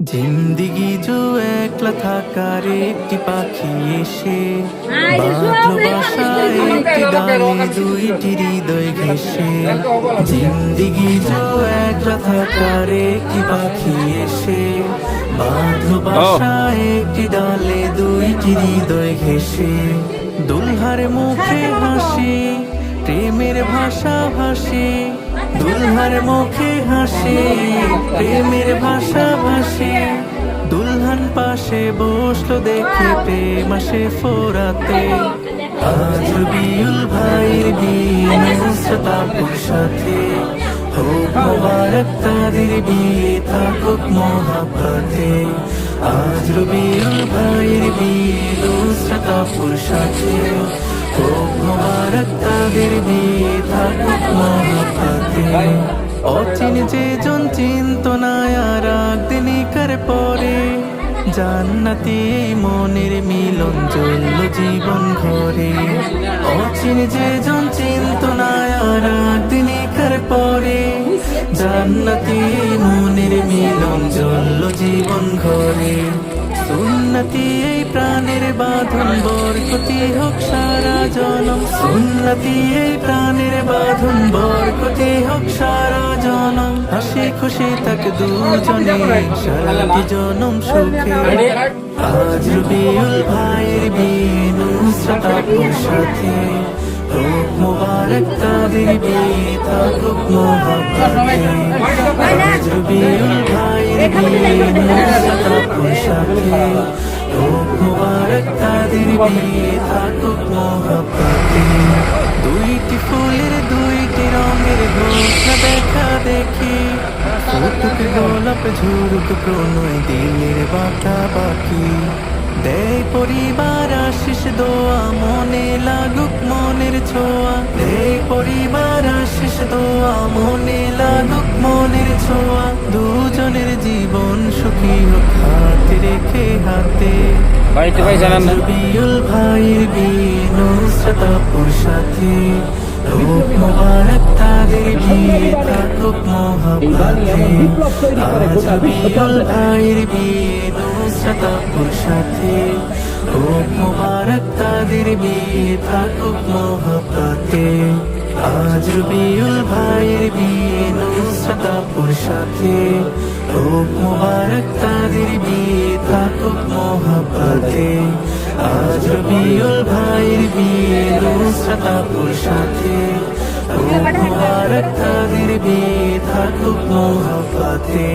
জিন্দিগি জো একলা থাকার একটি পাখি এসে বাঁধলো বাসা একটি ডালে দুইটি হৃদয় ঘেসে। জিন্দিগি জো একলা থাকার একটি পাখি এসে বাঁধলো বাসা একটি ডালে দুইটি হৃদয় ঘেসে। দুলহার মুখে হাসি প্রেমের ভাষা ভাসে, দুলহার মুখে হাসি প্রেমের ভাষা ভাসে। দুলহান পাশে বসলো দেখে প্রেম আসে ফোরাতে। আজ রবিউল ভাইয়ের বিয়ে নুসরাত আপুর সাথে, হোক মোবারক তাদের বিয়ে থাকুক মহাব্বতে। আজ রবিউল ভাইয়ের বিয়ে নুসরাত আপুর সাথে, হোক মোবারক তাদের বিয়ে থাকুক মহাব্বতে। অচিন যে জন চিন্ত না আর একদিনিকার পরে, জান্নাতি এই মনের মিলন জ্বলল জীবন ঘরে। অচিন যে জন চিন্ত না আর একদিনিকার পরে, জান্নাতি এই মনের মিলন জ্বলল জীবন ঘরে। সুন্নতি এই প্রাণের বাঁধন বরকতি হোক সারা জনম, সুন্নতি এই প্রাণের বাঁধন বরকতি হোক সারা জনম। হাসি খুশি থাক দুজনে সারাটি জনম সুখে। আজ রবিউল ভাইয়ের বিয়ে নুসরাত আপুর সাথে, হোক মোবারক তাদের বিয়ে থাকুক মহাব্বতে। আজ রবিউল ভাইয়ের বিয়ে নুসরাত আপুর সাথে, হোক মোবারক তাদের বিয়ে থাকুক মহাব্বতে। দুইটি ফুলের দুইটি রঙের হোক না দেখা দেখি, ফুটুক গোলাপ ঝুরুক প্রণয় দিলের বাঁকা বাকি। দেয় পরিবার আশিস দোয়া মনে লাগুক মনের ছোঁয়া, দেয় পরিবার আশিস দোয়া মনে লাগুক মনের ছোঁয়া। দুজনের জীবন সুখী হোক হাতে রেখে হাতে। রবিউল ভাইয়ের বিয়ে নুসরাত আপুর সাথে, হোক মোবারক তাদের বিয়ে থাকুক মহাব্বতে। আজ রবিউল ভাইয়ের বিয়ে নুসরাত আপুর সাথে, হোক মোবারক তাদের বিয়ে থাকুক মহাব্বতে। আজ রবিউল ভাইয়ের বিয়ে নুসরাত আপুর সাথে, হোক মোবারক তাদের বিয়ে থাকুক মহাব্বতে। আজ রবিউল ভাইয়ের বিয়ে নুসরাত আপুর সাথে, হোক মোবারক তাদের বিয়ে থাকুক মহাব্বতে।